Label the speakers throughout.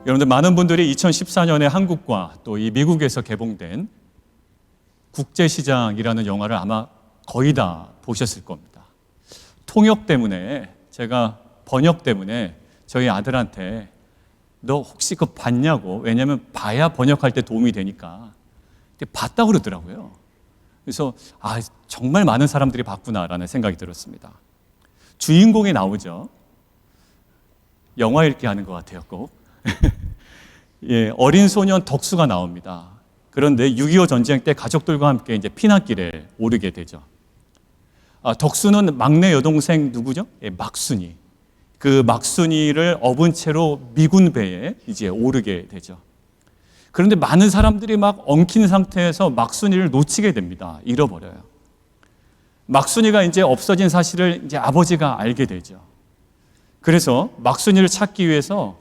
Speaker 1: 여러분들 많은 분들이 2014년에 한국과 또 이 미국에서 개봉된 국제시장이라는 영화를 아마 거의 다 보셨을 겁니다. 통역 때문에 제가 번역 때문에 저희 아들한테 너 혹시 그거 봤냐고, 왜냐하면 봐야 번역할 때 도움이 되니까 봤다고 그러더라고요. 그래서 정말 많은 사람들이 봤구나라는 생각이 들었습니다. 주인공이 나오죠. 영화 읽기 하는 것 같아요, 꼭. 예, 어린 소년 덕수가 나옵니다. 그런데 6.25 전쟁 때 가족들과 함께 이제 피난길에 오르게 되죠. 덕수는 막내 여동생 누구죠? 예, 막순이. 그 막순이를 업은 채로 미군 배에 이제 오르게 되죠. 그런데 많은 사람들이 막 엉킨 상태에서 막순이를 놓치게 됩니다. 잃어버려요. 막순이가 이제 없어진 사실을 이제 아버지가 알게 되죠. 그래서 막순이를 찾기 위해서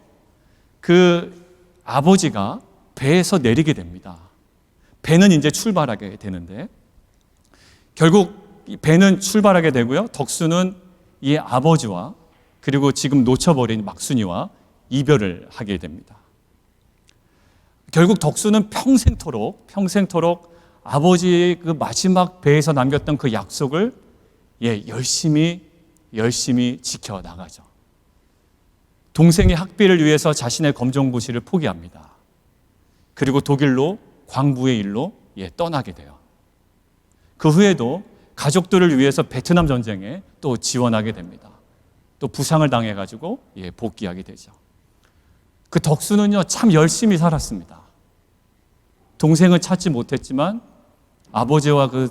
Speaker 1: 그 아버지가 배에서 내리게 됩니다. 배는 이제 출발하게 되는데 결국 배는 출발하게 되고요. 덕수는 이 아버지와 그리고 지금 놓쳐버린 막순이와 이별을 하게 됩니다. 결국 덕수는 평생토록 아버지의 그 마지막 배에서 남겼던 그 약속을 열심히 지켜나가죠. 동생의 학비를 위해서 자신의 검정고시를 포기합니다. 그리고 독일로 광부의 일로 떠나게 돼요. 그 후에도 가족들을 위해서 베트남 전쟁에 또 지원하게 됩니다. 또 부상을 당해가지고 복귀하게 되죠. 그 덕수는요 참 열심히 살았습니다. 동생은 찾지 못했지만 아버지와 그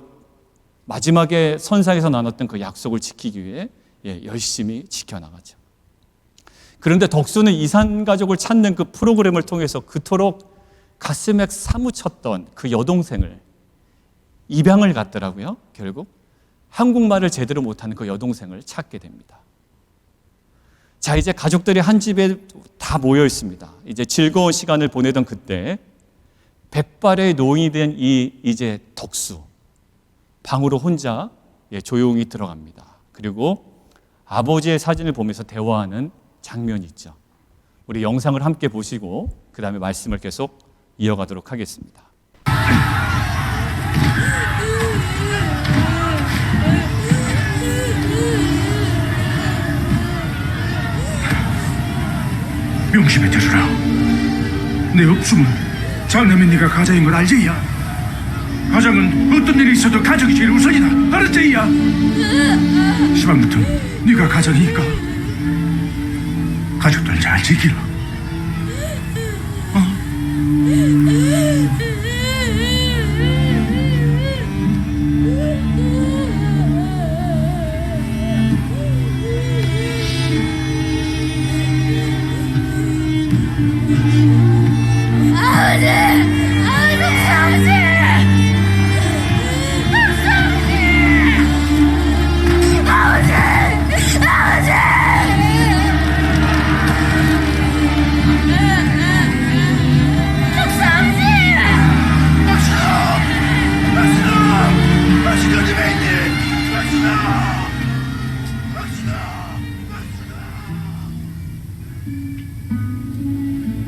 Speaker 1: 마지막에 선상에서 나눴던 그 약속을 지키기 위해 열심히 지켜나가죠. 그런데 덕수는 이산가족을 찾는 그 프로그램을 통해서 그토록 가슴에 사무쳤던 그 여동생을 입양을 갔더라고요. 결국 한국말을 제대로 못하는 그 여동생을 찾게 됩니다. 자, 이제 가족들이 한 집에 다 모여 있습니다. 이제 즐거운 시간을 보내던 그때 백발의 노인이 된 이제 덕수 방으로 혼자 조용히 들어갑니다. 그리고 아버지의 사진을 보면서 대화하는 장면이 있죠. 우리 영상을 함께 보시고 그 다음에 말씀을 계속 이어가도록 하겠습니다.
Speaker 2: 명심해 들으라. 내 없으면 장남인 네가 가장인 걸 알지 야. 가장은 어떤 일이 있어도 가족이 제일 우선이다. 알았지 야. 시방부터 네가 가장이니까 가족들 잘 지키라.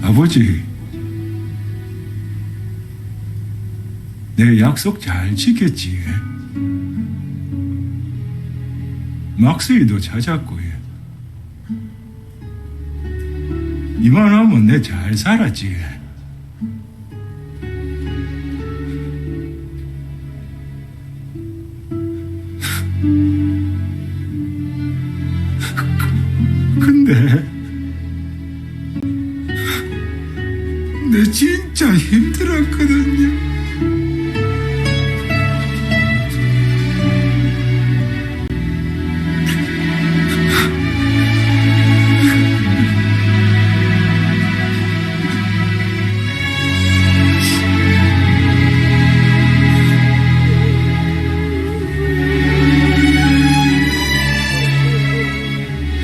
Speaker 3: 아버지, 내 약속 잘 지켰지? 막수이도 찾았고 이만하면 내 잘 살았지? 근데 내 진짜 힘들었거든요.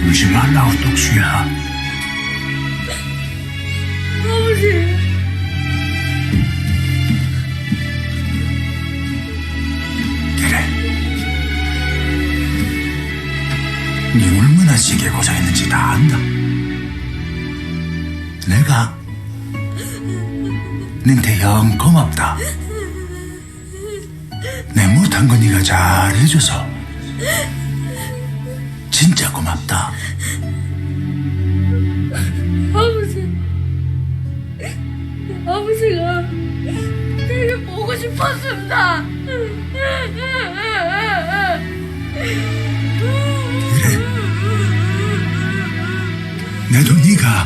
Speaker 2: 울지 말라고 덕수야. 네 얼마나 시기에 고생했는지 다 안다. 내가
Speaker 3: 니한테 영 고맙다. 내 못한 거 니가 잘 해줘서 진짜 고맙다.
Speaker 4: 아버지가 되게 보고 싶었습니다.
Speaker 3: 그래. 나도 니가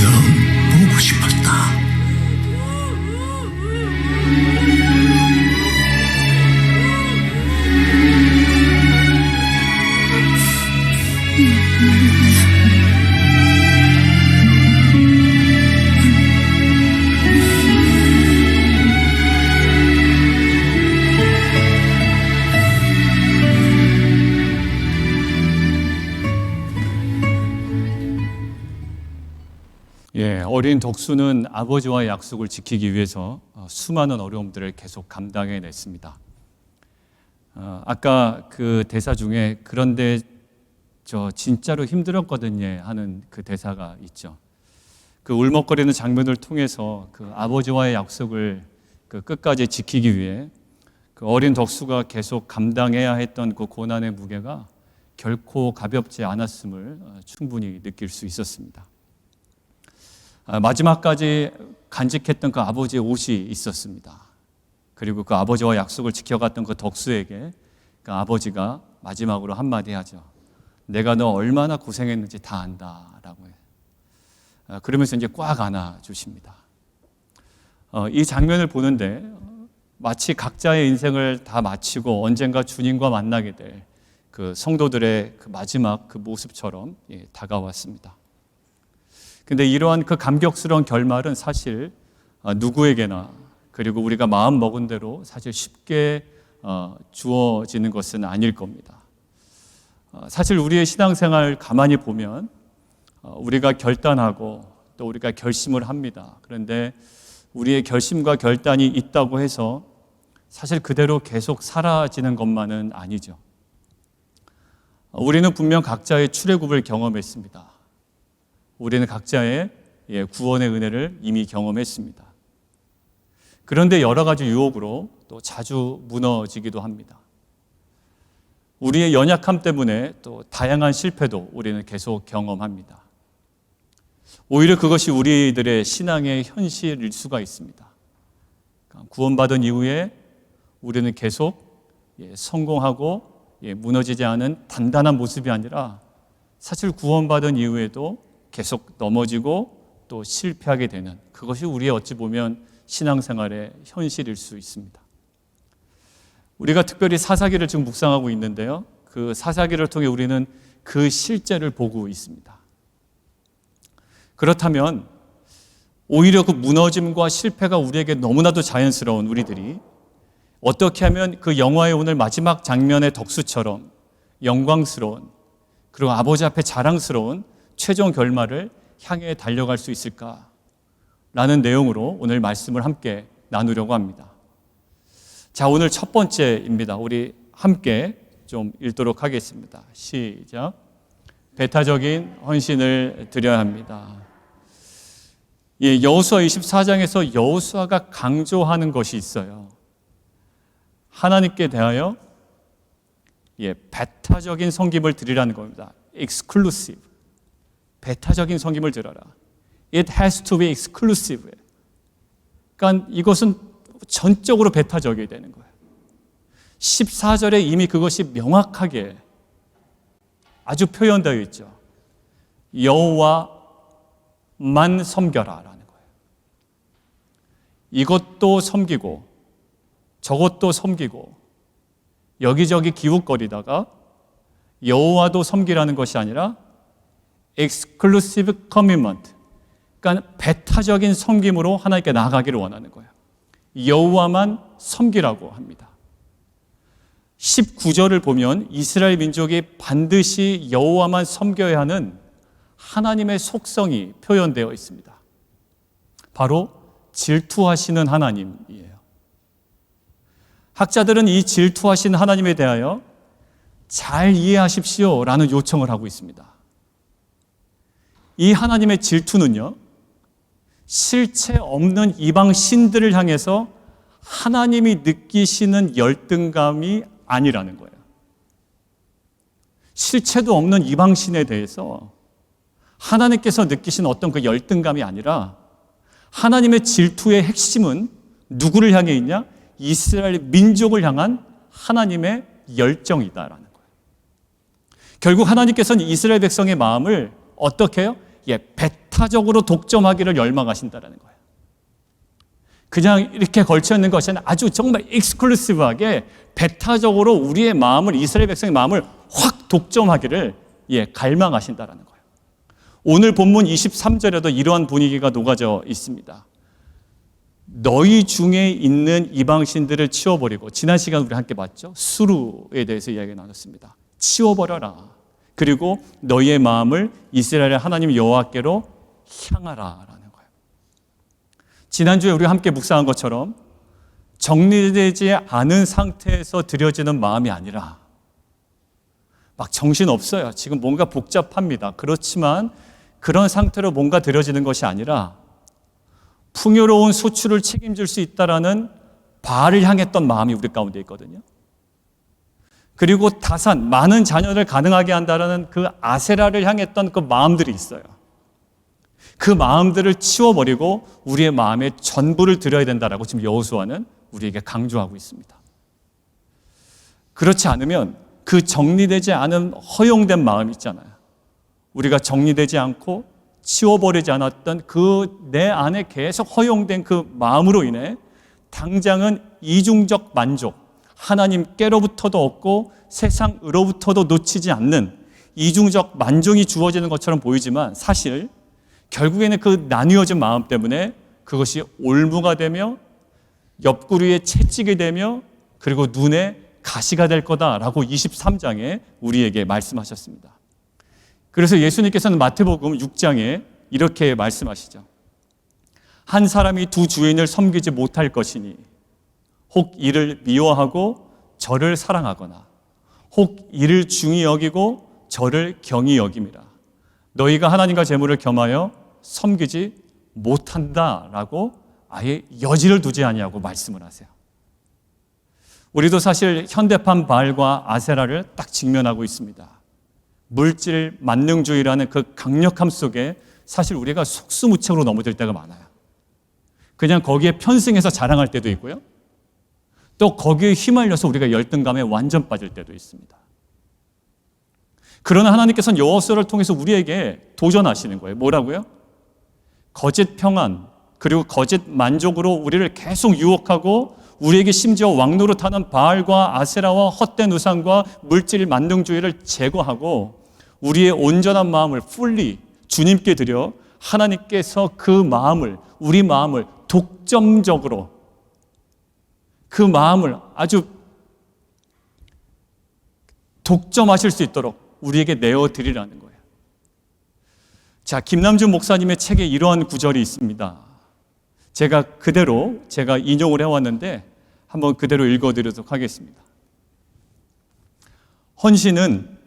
Speaker 3: 영 보고 싶었다.
Speaker 1: 어린 덕수는 아버지와의 약속을 지키기 위해서 수많은 어려움들을 계속 감당해냈습니다. 아까 그 대사 중에 그런데 저 진짜로 힘들었거든요 하는 그 대사가 있죠. 그 울먹거리는 장면을 통해서 그 아버지와의 약속을 그 끝까지 지키기 위해 그 어린 덕수가 계속 감당해야 했던 그 고난의 무게가 결코 가볍지 않았음을 충분히 느낄 수 있었습니다. 마지막까지 간직했던 그 아버지의 옷이 있었습니다. 그리고 그 아버지와 약속을 지켜갔던 그 덕수에게 그 아버지가 마지막으로 한마디 하죠. 내가 너 얼마나 고생했는지 다 안다라고 해요. 그러면서 이제 꽉 안아주십니다. 이 장면을 보는데 마치 각자의 인생을 다 마치고 언젠가 주님과 만나게 될 그 성도들의 그 마지막 그 모습처럼 다가왔습니다. 근데 이러한 그 감격스러운 결말은 사실 누구에게나 그리고 우리가 마음 먹은 대로 사실 쉽게 주어지는 것은 아닐 겁니다. 사실 우리의 신앙생활 가만히 보면 우리가 결단하고 또 우리가 결심을 합니다. 그런데 우리의 결심과 결단이 있다고 해서 사실 그대로 계속 사라지는 것만은 아니죠. 우리는 분명 각자의 출애굽을 경험했습니다. 우리는 각자의 구원의 은혜를 이미 경험했습니다. 그런데 여러 가지 유혹으로 또 자주 무너지기도 합니다. 우리의 연약함 때문에 또 다양한 실패도 우리는 계속 경험합니다. 오히려 그것이 우리들의 신앙의 현실일 수가 있습니다. 구원받은 이후에 우리는 계속 성공하고 무너지지 않은 단단한 모습이 아니라 사실 구원받은 이후에도 계속 넘어지고 또 실패하게 되는 그것이 우리의 어찌 보면 신앙생활의 현실일 수 있습니다. 우리가 특별히 사사기를 지금 묵상하고 있는데요. 그 사사기를 통해 우리는 그 실제를 보고 있습니다. 그렇다면 오히려 그 무너짐과 실패가 우리에게 너무나도 자연스러운 우리들이 어떻게 하면 그 영화의 오늘 마지막 장면의 덕수처럼 영광스러운 그리고 아버지 앞에 자랑스러운 최종 결말을 향해 달려갈 수 있을까라는 내용으로 오늘 말씀을 함께 나누려고 합니다. 자, 오늘 첫 번째입니다. 우리 함께 좀 읽도록 하겠습니다. 시작. 배타적인 헌신을 드려야 합니다. 여호수아 24장에서 여호수아가 강조하는 것이 있어요. 하나님께 대하여 배타적인 섬김을 드리라는 겁니다. exclusive. 배타적인 섬김을 드려라. It has to be exclusive. 그러니까 이것은 전적으로 배타적이 되는 거예요. 14절에 이미 그것이 명확하게 아주 표현되어 있죠. 여호와만 섬겨라 라는 거예요. 이것도 섬기고 저것도 섬기고 여기저기 기웃거리다가 여호와도 섬기라는 것이 아니라 exclusive commitment, 그러니까 배타적인 섬김으로 하나님께 나아가기를 원하는 거예요. 여호와만 섬기라고 합니다. 19절을 보면 이스라엘 민족이 반드시 여호와만 섬겨야 하는 하나님의 속성이 표현되어 있습니다. 바로 질투하시는 하나님이에요. 학자들은 이 질투하신 하나님에 대하여 잘 이해하십시오 라는 요청을 하고 있습니다. 이 하나님의 질투는요, 실체 없는 이방 신들을 향해서 하나님이 느끼시는 열등감이 아니라는 거예요. 실체도 없는 이방 신에 대해서 하나님께서 느끼시는 어떤 그 열등감이 아니라 하나님의 질투의 핵심은 누구를 향해 있냐? 이스라엘 민족을 향한 하나님의 열정이다라는 거예요. 결국 하나님께서는 이스라엘 백성의 마음을 어떻게 해요? 배타적으로 독점하기를 열망하신다라는 거예요. 그냥 이렇게 걸쳐 있는 것이 아니라 아주 정말 익스클루시브하게 배타적으로 우리의 마음을, 이스라엘 백성의 마음을 확 독점하기를 갈망하신다라는 거예요. 오늘 본문 23절에도 이러한 분위기가 녹아져 있습니다. 너희 중에 있는 이방신들을 치워버리고, 지난 시간 우리 함께 봤죠? 수루에 대해서 이야기 나눴습니다. 치워버려라. 그리고 너희의 마음을 이스라엘의 하나님 여호와께로 향하라라는 거예요. 지난주에 우리가 함께 묵상한 것처럼 정리되지 않은 상태에서 드려지는 마음이 아니라 막 정신없어요. 지금 뭔가 복잡합니다. 그렇지만 그런 상태로 뭔가 드려지는 것이 아니라 풍요로운 소출을 책임질 수 있다라는 바알을 향했던 마음이 우리 가운데 있거든요. 그리고 다산, 많은 자녀를 가능하게 한다라는 그 아세라를 향했던 그 마음들이 있어요. 그 마음들을 치워버리고 우리의 마음에 전부를 드려야 된다라고 지금 여호수아는 우리에게 강조하고 있습니다. 그렇지 않으면 그 정리되지 않은 허용된 마음 있잖아요. 우리가 정리되지 않고 치워버리지 않았던 그 내 안에 계속 허용된 그 마음으로 인해 당장은 이중적 만족, 하나님께로부터도 얻고 세상으로부터도 놓치지 않는 이중적 만족이 주어지는 것처럼 보이지만 사실 결국에는 그 나뉘어진 마음 때문에 그것이 올무가 되며 옆구리에 채찍이 되며 그리고 눈에 가시가 될 거다라고 23장에 우리에게 말씀하셨습니다. 그래서 예수님께서는 마태복음 6장에 이렇게 말씀하시죠. 한 사람이 두 주인을 섬기지 못할 것이니 혹 이를 미워하고 저를 사랑하거나 혹 이를 중히 여기고 저를 경히 여김이라. 너희가 하나님과 재물을 겸하여 섬기지 못한다라고 아예 여지를 두지 아니하고 말씀을 하세요. 우리도 사실 현대판 바알과 아세라를 딱 직면하고 있습니다. 물질 만능주의라는 그 강력함 속에 사실 우리가 속수무책으로 넘어질 때가 많아요. 그냥 거기에 편승해서 자랑할 때도 있고요. 또 거기에 휘말려서 우리가 열등감에 완전 빠질 때도 있습니다. 그러나 하나님께서는 여호수아를 통해서 우리에게 도전하시는 거예요. 뭐라고요? 거짓 평안 그리고 거짓 만족으로 우리를 계속 유혹하고 우리에게 심지어 왕노릇하는 바알과 아세라와 헛된 우상과 물질 만능주의를 제거하고 우리의 온전한 마음을 fully 주님께 드려 하나님께서 그 마음을, 우리 마음을 독점적으로 그 마음을 아주 독점하실 수 있도록 우리에게 내어드리라는 거예요. 자, 김남준 목사님의 책에 이러한 구절이 있습니다. 제가 인용을 해왔는데 한번 그대로 읽어드리도록 하겠습니다. 헌신은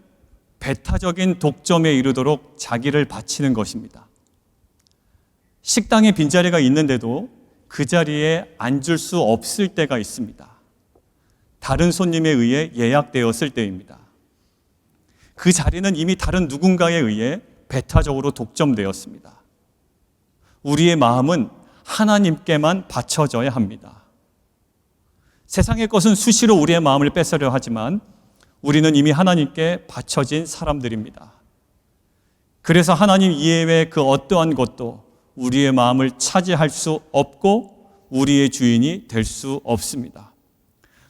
Speaker 1: 배타적인 독점에 이르도록 자기를 바치는 것입니다. 식당에 빈자리가 있는데도 그 자리에 앉을 수 없을 때가 있습니다. 다른 손님에 의해 예약되었을 때입니다. 그 자리는 이미 다른 누군가에 의해 배타적으로 독점되었습니다. 우리의 마음은 하나님께만 바쳐져야 합니다. 세상의 것은 수시로 우리의 마음을 뺏으려 하지만 우리는 이미 하나님께 바쳐진 사람들입니다. 그래서 하나님 이외의 그 어떠한 것도 우리의 마음을 차지할 수 없고 우리의 주인이 될 수 없습니다.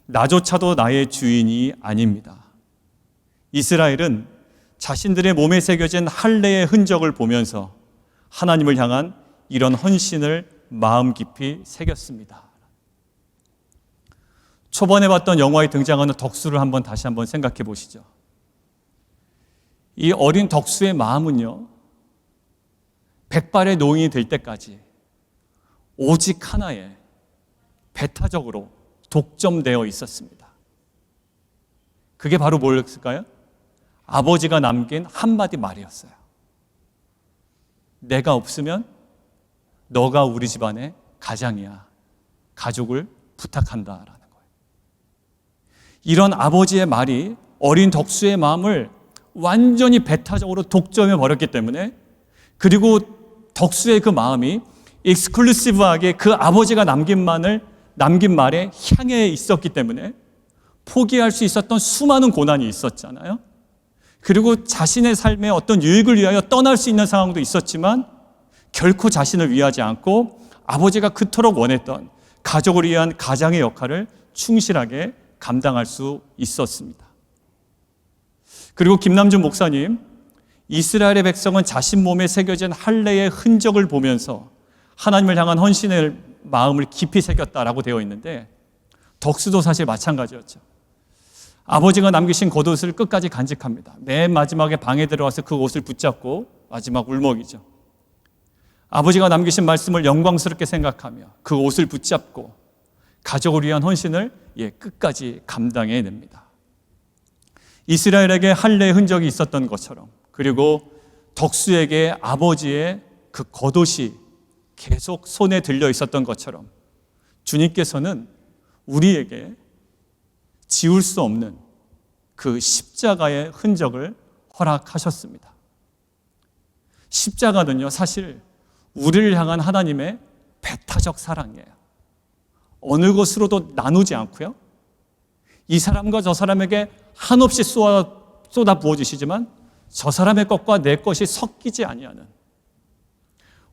Speaker 1: 나조차도 나의 주인이 아닙니다. 이스라엘은 자신들의 몸에 새겨진 할례의 흔적을 보면서 하나님을 향한 이런 헌신을 마음 깊이 새겼습니다. 초반에 봤던 영화에 등장하는 덕수를 다시 한번 생각해 보시죠. 이 어린 덕수의 마음은요, 백발의 노인이 될 때까지 오직 하나에 배타적으로 독점되어 있었습니다. 그게 바로 뭐였을까요? 아버지가 남긴 한마디 말이었어요. 내가 없으면 너가 우리 집안의 가장이야. 가족을 부탁한다라는 거예요. 이런 아버지의 말이 어린 덕수의 마음을 완전히 배타적으로 독점해 버렸기 때문에, 그리고 덕수의 그 마음이 익스클루시브하게 그 아버지가 남긴 말에 향해 있었기 때문에 포기할 수 있었던 수많은 고난이 있었잖아요. 그리고 자신의 삶의 어떤 유익을 위하여 떠날 수 있는 상황도 있었지만 결코 자신을 위하지 않고 아버지가 그토록 원했던 가족을 위한 가장의 역할을 충실하게 감당할 수 있었습니다. 그리고 김남준 목사님, 이스라엘의 백성은 자신 몸에 새겨진 할례의 흔적을 보면서 하나님을 향한 헌신의 마음을 깊이 새겼다라고 되어 있는데, 덕수도 사실 마찬가지였죠. 아버지가 남기신 겉옷을 끝까지 간직합니다. 맨 마지막에 방에 들어와서 그 옷을 붙잡고 마지막 울먹이죠. 아버지가 남기신 말씀을 영광스럽게 생각하며 그 옷을 붙잡고 가족을 위한 헌신을 끝까지 감당해냅니다. 이스라엘에게 할례의 흔적이 있었던 것처럼, 그리고 덕수에게 아버지의 그 겉옷이 계속 손에 들려 있었던 것처럼, 주님께서는 우리에게 지울 수 없는 그 십자가의 흔적을 허락하셨습니다. 십자가는요, 사실 우리를 향한 하나님의 배타적 사랑이에요. 어느 것으로도 나누지 않고요, 이 사람과 저 사람에게 한없이 쏟아 부어주시지만 저 사람의 것과 내 것이 섞이지 아니하는,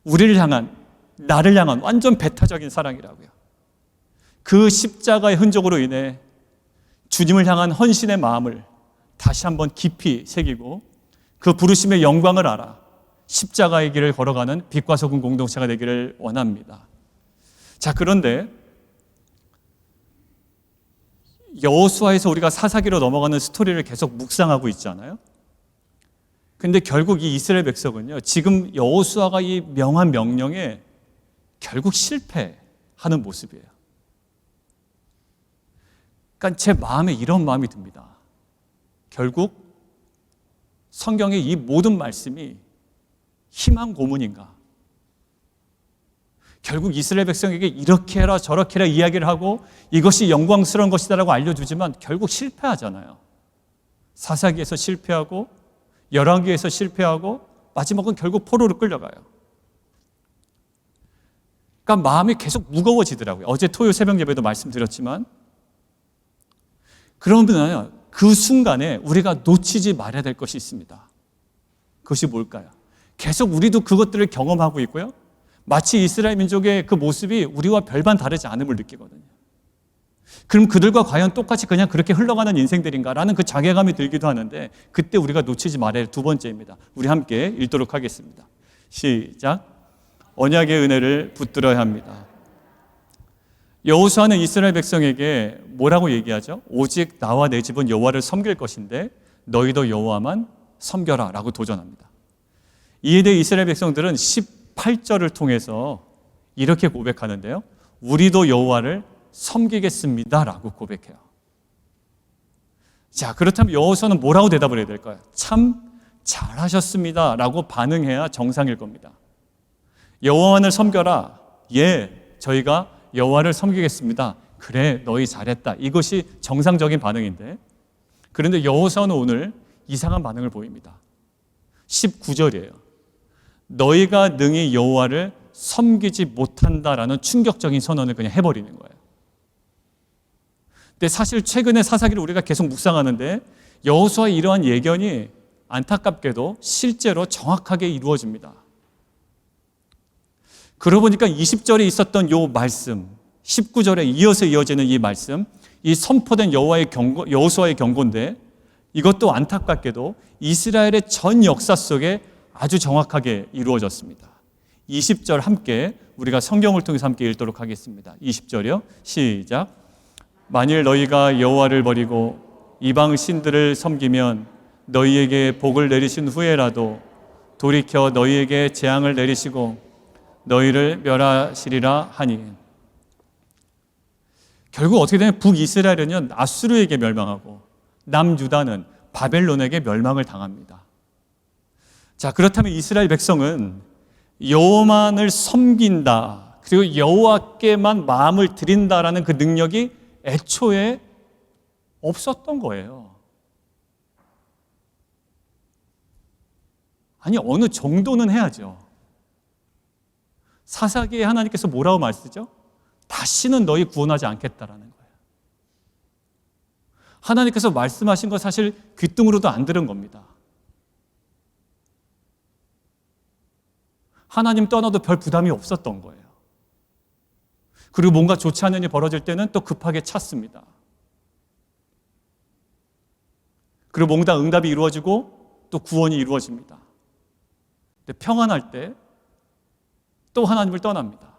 Speaker 1: 우리를 향한, 나를 향한 완전 배타적인 사랑이라고요. 그 십자가의 흔적으로 인해 주님을 향한 헌신의 마음을 다시 한번 깊이 새기고 그 부르심의 영광을 알아 십자가의 길을 걸어가는 빛과 소금 공동체가 되기를 원합니다. 자, 그런데 여호수아에서 우리가 사사기로 넘어가는 스토리를 계속 묵상하고 있잖아요. 근데 결국 이 이스라엘 백성은요, 지금 여호수아가 이 명한 명령에 결국 실패하는 모습이에요. 그러니까 제 마음에 이런 마음이 듭니다. 결국 성경의 이 모든 말씀이 희망 고문인가? 결국 이스라엘 백성에게 이렇게 해라 저렇게 해라 이야기를 하고 이것이 영광스러운 것이다라고 알려주지만 결국 실패하잖아요. 사사기에서 실패하고 열왕기에서 실패하고 마지막은 결국 포로로 끌려가요. 그러니까 마음이 계속 무거워지더라고요. 어제 토요 새벽 예배도 말씀드렸지만, 그러면 그 순간에 우리가 놓치지 말아야 될 것이 있습니다. 그것이 뭘까요? 계속 우리도 그것들을 경험하고 있고요, 마치 이스라엘 민족의 그 모습이 우리와 별반 다르지 않음을 느끼거든요. 그럼 그들과 과연 똑같이 그냥 그렇게 흘러가는 인생들인가라는 그 자괴감이 들기도 하는데, 그때 우리가 놓치지 말아야 할 두 번째입니다. 우리 함께 읽도록 하겠습니다. 시작. 언약의 은혜를 붙들어야 합니다. 여호수아는 이스라엘 백성에게 뭐라고 얘기하죠? 오직 나와 내 집은 여호와를 섬길 것인데 너희도 여호와만 섬겨라 라고 도전합니다. 이에 대해 이스라엘 백성들은 18절을 통해서 이렇게 고백하는데요, 우리도 여호와를 섬기겠습니다 라고 고백해요. 자, 그렇다면 여호수아는 뭐라고 대답을 해야 될까요? 참 잘하셨습니다 라고 반응해야 정상일 겁니다. 여호와만을 섬겨라. 예, 저희가 여호와를 섬기겠습니다. 그래, 너희 잘했다. 이것이 정상적인 반응인데, 그런데 여호수아는 오늘 이상한 반응을 보입니다. 19절이에요. 너희가 능히 여호와를 섬기지 못한다라는 충격적인 선언을 그냥 해버리는 거예요. 근데 사실 최근에 사사기를 우리가 계속 묵상하는데 여호수아의 이러한 예견이 안타깝게도 실제로 정확하게 이루어집니다. 그러고 보니까 20절에 있었던 이 말씀, 19절에 이어서 이어지는 이 말씀, 이 선포된 여호수아의 경고인데, 이것도 안타깝게도 이스라엘의 전 역사 속에 아주 정확하게 이루어졌습니다. 20절 함께 우리가 성경을 통해서 함께 읽도록 하겠습니다. 20절이요. 시작. 만일 너희가 여호와를 버리고 이방 신들을 섬기면 너희에게 복을 내리신 후에라도 돌이켜 너희에게 재앙을 내리시고 너희를 멸하시리라 하니. 결국 어떻게 되면 북이스라엘은 아수르에게 멸망하고 남유다는 바벨론에게 멸망을 당합니다. 자, 그렇다면 이스라엘 백성은 여호와만을 섬긴다, 그리고 여호와께만 마음을 드린다라는 그 능력이 애초에 없었던 거예요. 아니, 어느 정도는 해야죠. 사사기에 하나님께서 뭐라고 말씀하시죠? 다시는 너희 구원하지 않겠다라는 거예요. 하나님께서 말씀하신 거 사실 귀뚱으로도 안 들은 겁니다. 하나님 떠나도 별 부담이 없었던 거예요. 그리고 뭔가 좋지 않은 일이 벌어질 때는 또 급하게 찾습니다. 그리고 뭔가 응답이 이루어지고 또 구원이 이루어집니다. 근데 평안할 때 또 하나님을 떠납니다.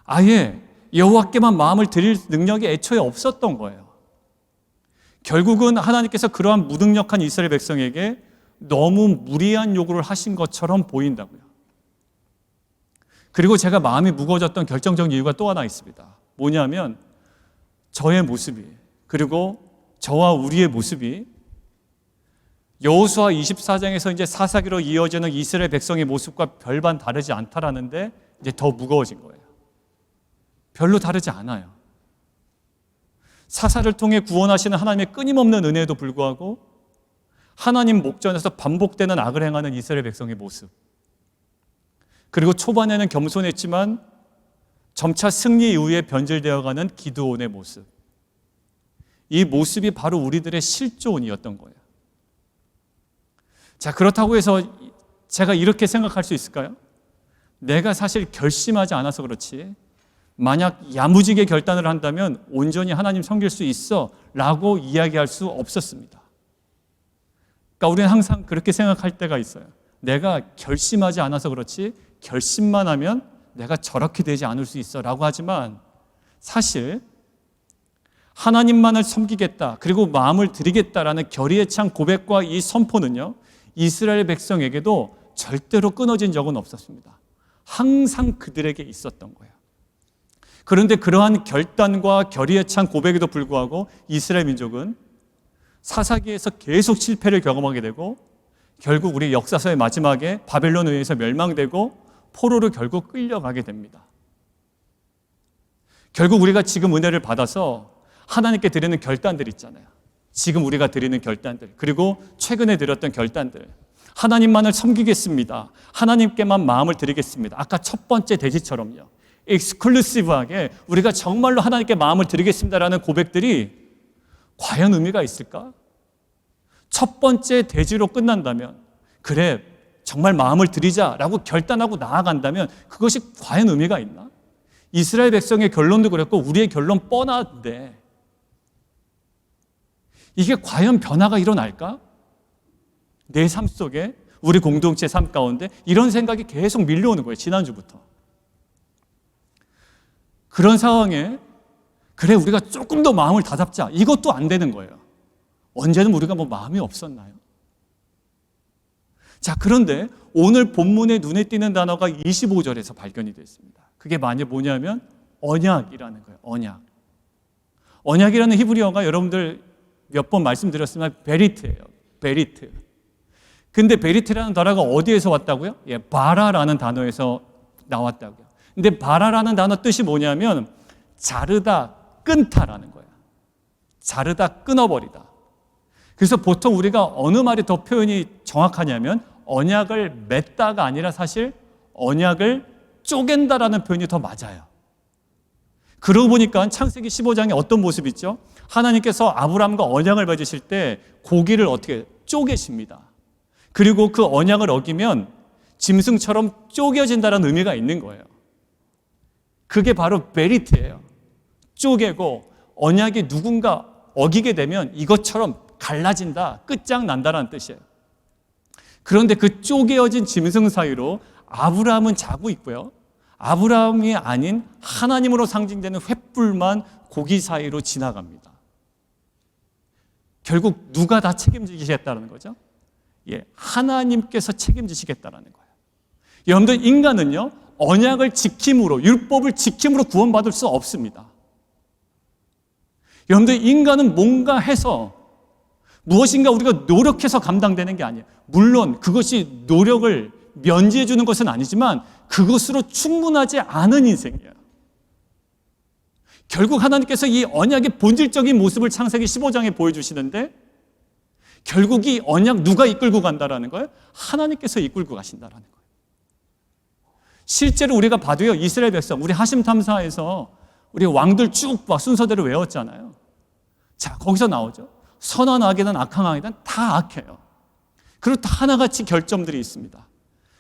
Speaker 1: 아예 여호와께만 마음을 드릴 능력이 애초에 없었던 거예요. 결국은 하나님께서 그러한 무능력한 이스라엘 백성에게 너무 무리한 요구를 하신 것처럼 보인다고요. 그리고 제가 마음이 무거워졌던 결정적인 이유가 또 하나 있습니다. 뭐냐면 저의 모습이, 그리고 저와 우리의 모습이 여호수아 24장에서 이제 사사기로 이어지는 이스라엘 백성의 모습과 별반 다르지 않다라는데 이제 더 무거워진 거예요. 별로 다르지 않아요. 사사를 통해 구원하시는 하나님의 끊임없는 은혜에도 불구하고 하나님 목전에서 반복되는 악을 행하는 이스라엘 백성의 모습, 그리고 초반에는 겸손했지만 점차 승리 이후에 변질되어가는 기드온의 모습, 이 모습이 바로 우리들의 실존이었던 거예요. 자, 그렇다고 해서 제가 이렇게 생각할 수 있을까요? 내가 사실 결심하지 않아서 그렇지 만약 야무지게 결단을 한다면 온전히 하나님 섬길 수 있어 라고 이야기할 수 없었습니다. 그러니까 우리는 항상 그렇게 생각할 때가 있어요. 내가 결심하지 않아서 그렇지 결심만 하면 내가 저렇게 되지 않을 수 있어 라고 하지만, 사실 하나님만을 섬기겠다, 그리고 마음을 드리겠다라는 결의에 찬 고백과 이 선포는요, 이스라엘 백성에게도 절대로 끊어진 적은 없었습니다. 항상 그들에게 있었던 거예요. 그런데 그러한 결단과 결의에 찬 고백에도 불구하고 이스라엘 민족은 사사기에서 계속 실패를 경험하게 되고, 결국 우리 역사서의 마지막에 바벨론에 의해서 멸망되고 포로로 결국 끌려가게 됩니다. 결국 우리가 지금 은혜를 받아서 하나님께 드리는 결단들 있잖아요. 지금 우리가 드리는 결단들, 그리고 최근에 드렸던 결단들, 하나님만을 섬기겠습니다, 하나님께만 마음을 드리겠습니다, 아까 첫 번째 대지처럼요, 익스클루시브하게 우리가 정말로 하나님께 마음을 드리겠습니다라는 고백들이 과연 의미가 있을까? 첫 번째 대지로 끝난다면, 그래 정말 마음을 드리자라고 결단하고 나아간다면 그것이 과연 의미가 있나? 이스라엘 백성의 결론도 그랬고 우리의 결론 뻔한데 이게 과연 변화가 일어날까? 내 삶 속에, 우리 공동체 삶 가운데 이런 생각이 계속 밀려오는 거예요. 지난주부터. 그런 상황에 그래 우리가 조금 더 마음을 다잡자, 이것도 안 되는 거예요. 언제는 우리가 뭐 마음이 없었나요? 자, 그런데 오늘 본문에 눈에 띄는 단어가 25절에서 발견이 됐습니다. 그게 뭐냐면 언약이라는 거예요. 언약. 언약이라는 히브리어가 여러분들 몇 번 말씀드렸지만 베리트예요. 베리트. 근데 베리트라는 단어가 어디에서 왔다고요? 예, 바라라는 단어에서 나왔다고요. 근데 바라라는 단어 뜻이 뭐냐면 자르다, 끊다라는 거예요. 자르다, 끊어버리다. 그래서 보통 우리가 어느 말이 더 표현이 정확하냐면 언약을 맺다가 아니라 사실 언약을 쪼갠다라는 표현이 더 맞아요. 그러고 보니까 창세기 15장에 어떤 모습이 있죠? 하나님께서 아브라함과 언약을 맺으실 때 고기를 어떻게 쪼개십니다. 그리고 그 언약을 어기면 짐승처럼 쪼개진다는 의미가 있는 거예요. 그게 바로 베리트예요. 쪼개고 언약이 누군가 어기게 되면 이것처럼 갈라진다, 끝장난다라는 뜻이에요. 그런데 그 쪼개어진 짐승 사이로 아브라함은 자고 있고요, 아브라함이 아닌 하나님으로 상징되는 횃불만 고기 사이로 지나갑니다. 결국 누가 다 책임지시겠다는 거죠? 예, 하나님께서 책임지시겠다는 거예요. 여러분들, 인간은요 언약을 지킴으로, 율법을 지킴으로 구원받을 수 없습니다. 여러분들, 인간은 뭔가 해서, 무엇인가 우리가 노력해서 감당되는 게 아니에요. 물론 그것이 노력을 면제해 주는 것은 아니지만 그것으로 충분하지 않은 인생이에요. 결국 하나님께서 이 언약의 본질적인 모습을 창세기 15장에 보여주시는데 결국 이 언약 누가 이끌고 간다라는 거예요? 하나님께서 이끌고 가신다라는 거예요. 실제로 우리가 봐도요, 이스라엘 백성, 우리 하심 탐사에서 우리 왕들 쭉 막 순서대로 외웠잖아요. 자, 거기서 나오죠. 선한 악이든 악한 악이든 다 악해요. 그리고 다 하나같이 결점들이 있습니다.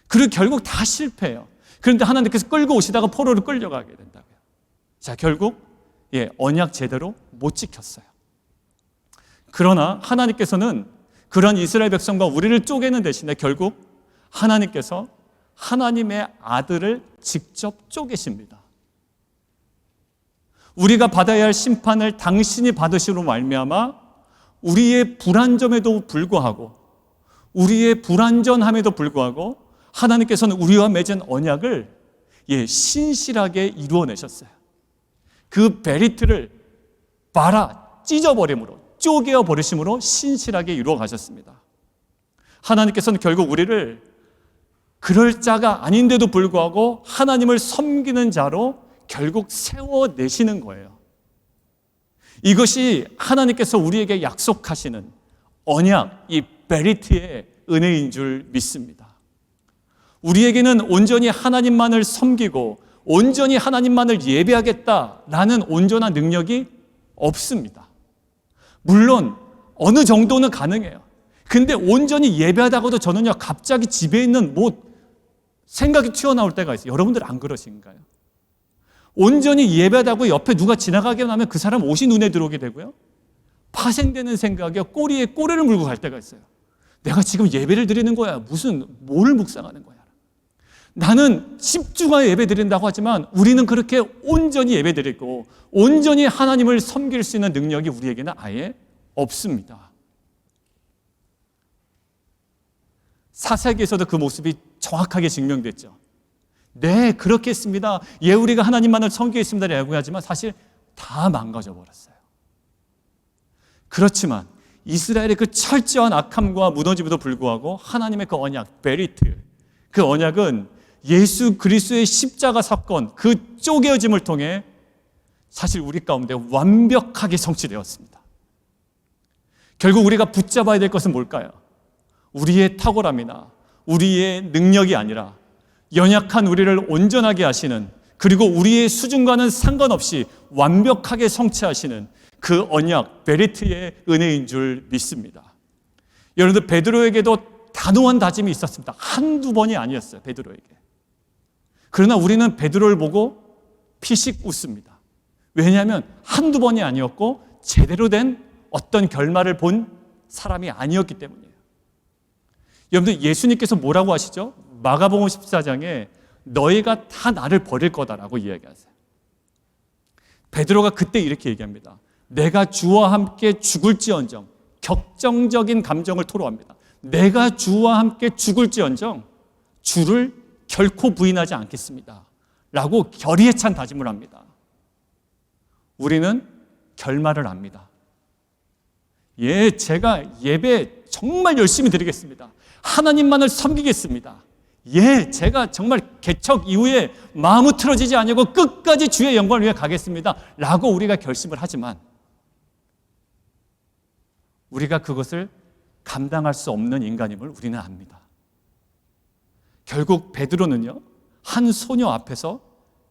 Speaker 1: 그리고 결국 다 실패해요. 그런데 하나님께서 끌고 오시다가 포로로 끌려가게 된다고요. 자, 결국 언약 제대로 못 지켰어요. 그러나 하나님께서는 그런 이스라엘 백성과 우리를 쪼개는 대신에 결국 하나님께서 하나님의 아들을 직접 쪼개십니다. 우리가 받아야 할 심판을 당신이 받으시로 말미암아 우리의 불완전함에도 불구하고 하나님께서는 우리와 맺은 언약을 신실하게 이루어내셨어요. 그 베리트를 찢어버림으로, 쪼개어 버리심으로 신실하게 이루어 가셨습니다. 하나님께서는 결국 우리를 그럴 자가 아닌데도 불구하고 하나님을 섬기는 자로 결국 세워내시는 거예요. 이것이 하나님께서 우리에게 약속하시는 언약, 이 베리트의 은혜인 줄 믿습니다. 우리에게는 온전히 하나님만을 섬기고 온전히 하나님만을 예배하겠다라는 온전한 능력이 없습니다. 물론 어느 정도는 가능해요. 근데 온전히 예배하다가도 저는요, 갑자기 집에 있는 생각이 튀어나올 때가 있어요. 여러분들 안 그러신가요? 온전히 예배하다고 옆에 누가 지나가기만 하면 그 사람 옷이 눈에 들어오게 되고요, 파생되는 생각에 꼬리에 꼬리를 물고 갈 때가 있어요. 내가 지금 예배를 드리는 거야, 뭘 묵상하는 거야. 나는 10주가 예배 드린다고 하지만 우리는 그렇게 온전히 예배 드리고 온전히 하나님을 섬길 수 있는 능력이 우리에게는 아예 없습니다. 사사기에서도 그 모습이 정확하게 증명됐죠. 네, 그렇게 했습니다. 우리가 하나님만을 섬기겠습니다라고 하지만 사실 다 망가져 버렸어요. 그렇지만 이스라엘의 그 철저한 악함과 무너짐에도 불구하고 하나님의 그 언약, 베리트, 그 언약은 예수 그리스도의 십자가 사건, 그 쪼개어짐을 통해 사실 우리 가운데 완벽하게 성취되었습니다. 결국 우리가 붙잡아야 될 것은 뭘까요? 우리의 탁월함이나 우리의 능력이 아니라 연약한 우리를 온전하게 하시는, 그리고 우리의 수준과는 상관없이 완벽하게 성취하시는 그 언약, 베리트의 은혜인 줄 믿습니다. 여러분들, 베드로에게도 단호한 다짐이 있었습니다. 한두 번이 아니었어요, 베드로에게. 그러나 우리는 베드로를 보고 피식 웃습니다. 왜냐하면 한두 번이 아니었고 제대로 된 어떤 결말을 본 사람이 아니었기 때문이에요. 여러분들, 예수님께서 뭐라고 하시죠? 마가복음 14장에 너희가 다 나를 버릴 거다라고 이야기하세요. 베드로가 그때 이렇게 얘기합니다. 내가 주와 함께 죽을지언정, 격정적인 감정을 토로합니다. 내가 주와 함께 죽을지언정 주를 결코 부인하지 않겠습니다 라고 결의에 찬 다짐을 합니다. 우리는 결말을 압니다. 제가 예배 정말 열심히 드리겠습니다. 하나님만을 섬기겠습니다. 제가 정말 개척 이후에 마음이 틀어지지 않고 끝까지 주의 영광을 위해 가겠습니다 라고 우리가 결심을 하지만 우리가 그것을 감당할 수 없는 인간임을 우리는 압니다. 결국 베드로는요, 한 소녀 앞에서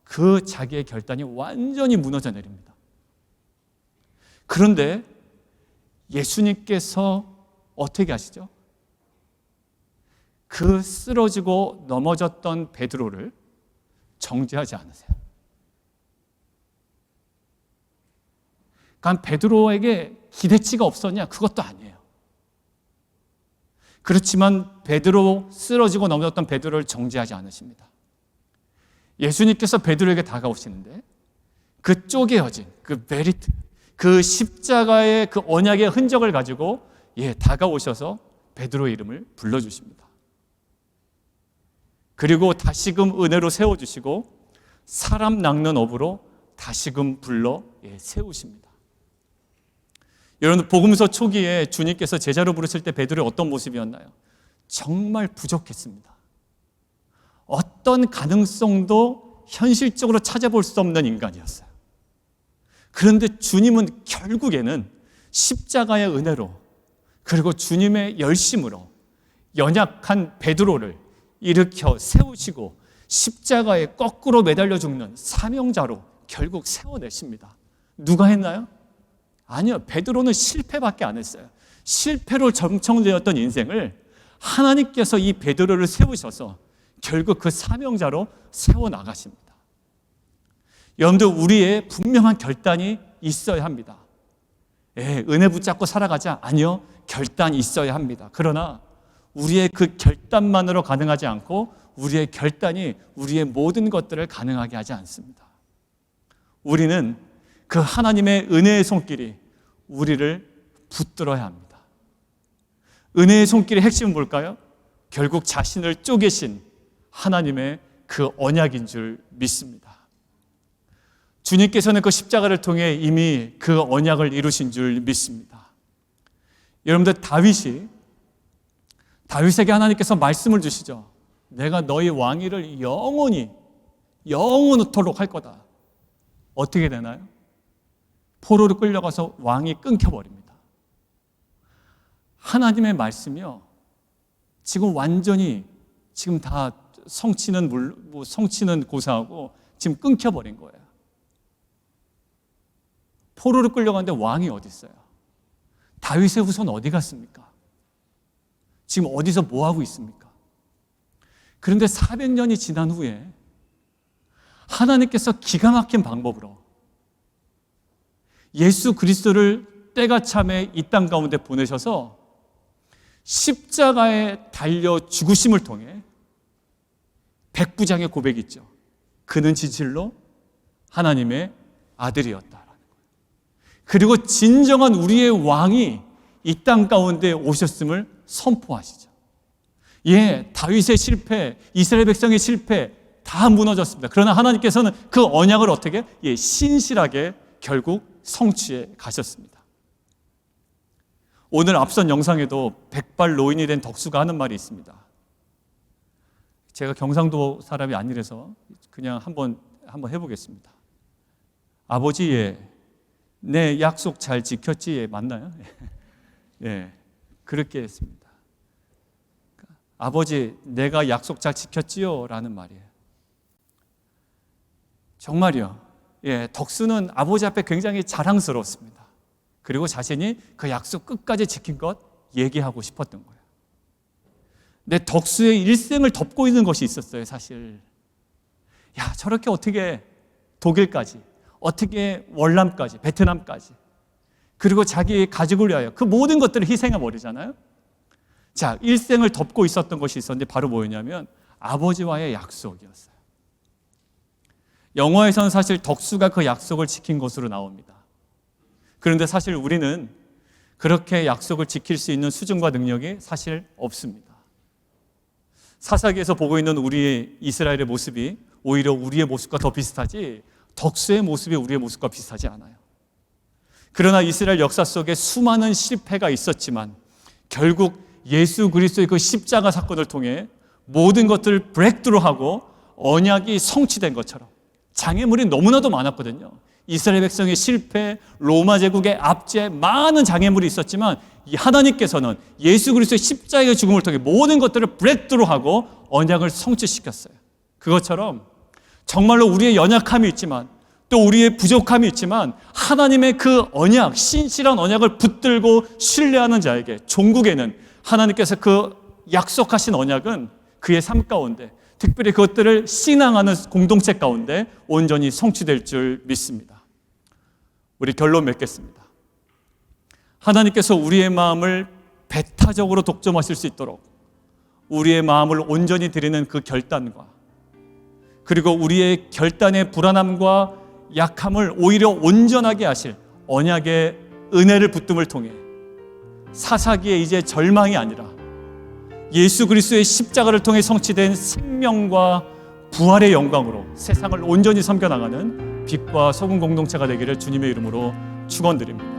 Speaker 1: 그 자기의 결단이 완전히 무너져 내립니다. 그런데 예수님께서 어떻게 하시죠? 그 쓰러지고 넘어졌던 베드로를 정죄하지 않으세요. 그러니까 베드로에게 기대치가 없었냐? 그것도 아니에요. 그렇지만 베드로, 쓰러지고 넘어졌던 베드로를 정죄하지 않으십니다. 예수님께서 베드로에게 다가오시는데 그 쪼개어진 그 베리트, 그 십자가의 그 언약의 흔적을 가지고 다가오셔서 베드로의 이름을 불러주십니다. 그리고 다시금 은혜로 세워주시고 사람 낚는 업으로 다시금 불러 세우십니다. 여러분, 복음서 초기에 주님께서 제자로 부르실 때 베드로의 어떤 모습이었나요? 정말 부족했습니다. 어떤 가능성도 현실적으로 찾아볼 수 없는 인간이었어요. 그런데 주님은 결국에는 십자가의 은혜로, 그리고 주님의 열심으로 연약한 베드로를 일으켜 세우시고 십자가에 거꾸로 매달려 죽는 사명자로 결국 세워내십니다. 누가 했나요? 아니요, 베드로는 실패밖에 안 했어요. 실패로 점청되었던 인생을 하나님께서 이 베드로를 세우셔서 결국 그 사명자로 세워나가십니다. 여러분들, 우리의 분명한 결단이 있어야 합니다. 은혜 붙잡고 살아가자? 아니요, 결단이 있어야 합니다. 그러나 우리의 그 결단만으로 가능하지 않고 우리의 결단이 우리의 모든 것들을 가능하게 하지 않습니다. 우리는 그 하나님의 은혜의 손길이 우리를 붙들어야 합니다. 은혜의 손길의 핵심은 뭘까요? 결국 자신을 쪼개신 하나님의 그 언약인 줄 믿습니다. 주님께서는 그 십자가를 통해 이미 그 언약을 이루신 줄 믿습니다. 여러분들, 다윗에게 하나님께서 말씀을 주시죠. 내가 너희 왕위를 영원토록 할 거다. 어떻게 되나요? 포로로 끌려가서 왕이 끊겨버립니다. 하나님의 말씀이요, 지금 완전히 지금 다 성취는 고사하고 지금 끊겨버린 거예요. 포로로 끌려가는데 왕이 어디 있어요? 다윗의 후손 어디 갔습니까? 지금 어디서 뭐하고 있습니까? 그런데 400년이 지난 후에 하나님께서 기가 막힌 방법으로 예수 그리스도를 때가 참에 이 땅 가운데 보내셔서 십자가에 달려 죽으심을 통해 백부장의 고백이 있죠. 그는 진실로 하나님의 아들이었다라는 거예요. 그리고 진정한 우리의 왕이 이 땅 가운데 오셨음을 선포하시죠. 다윗의 실패, 이스라엘 백성의 실패 다 무너졌습니다. 그러나 하나님께서는 그 언약을 어떻게? 신실하게 결국 성취해 가셨습니다. 오늘 앞선 영상에도 백발 노인이 된 덕수가 하는 말이 있습니다. 제가 경상도 사람이 아니라서 그냥 한번 해보겠습니다. 아버지, 내 약속 잘 지켰지? 맞나요? 그렇게 했습니다. 아버지, 내가 약속 잘 지켰지요? 라는 말이에요. 정말이요. 덕수는 아버지 앞에 굉장히 자랑스러웠습니다. 그리고 자신이 그 약속 끝까지 지킨 것 얘기하고 싶었던 거예요. 근데 덕수의 일생을 덮고 있는 것이 있었어요, 사실. 저렇게 어떻게 독일까지, 어떻게 월남까지, 베트남까지, 그리고 자기 가족을 위하여 그 모든 것들을 희생해 버리잖아요. 일생을 덮고 있었던 것이 있었는데 바로 뭐였냐면 아버지와의 약속이었어요. 영화에서는 사실 덕수가 그 약속을 지킨 것으로 나옵니다. 그런데 사실 우리는 그렇게 약속을 지킬 수 있는 수준과 능력이 사실 없습니다. 사사기에서 보고 있는 우리의 이스라엘의 모습이 오히려 우리의 모습과 더 비슷하지 덕수의 모습이 우리의 모습과 비슷하지 않아요. 그러나 이스라엘 역사 속에 수많은 실패가 있었지만 결국 예수 그리스도의 그 십자가 사건을 통해 모든 것들을 브레이크트루하고 언약이 성취된 것처럼 장애물이 너무나도 많았거든요. 이스라엘 백성의 실패, 로마 제국의 압제, 많은 장애물이 있었지만 하나님께서는 예수 그리스도의 십자가의 죽음을 통해 모든 것들을 브레이크트루하고 언약을 성취시켰어요. 그것처럼 정말로 우리의 연약함이 있지만 또 우리의 부족함이 있지만 하나님의 그 언약, 신실한 언약을 붙들고 신뢰하는 자에게 종국에는 하나님께서 그 약속하신 언약은 그의 삶 가운데 특별히 그것들을 신앙하는 공동체 가운데 온전히 성취될 줄 믿습니다. 우리 결론 맺겠습니다. 하나님께서 우리의 마음을 배타적으로 독점하실 수 있도록 우리의 마음을 온전히 드리는 그 결단과 그리고 우리의 결단의 불안함과 약함을 오히려 온전하게 하실 언약의 은혜를 붙듦을 통해 사사기에 이제 절망이 아니라 예수 그리스도의 십자가를 통해 성취된 생명과 부활의 영광으로 세상을 온전히 섬겨나가는 빛과 소금 공동체가 되기를 주님의 이름으로 축원드립니다.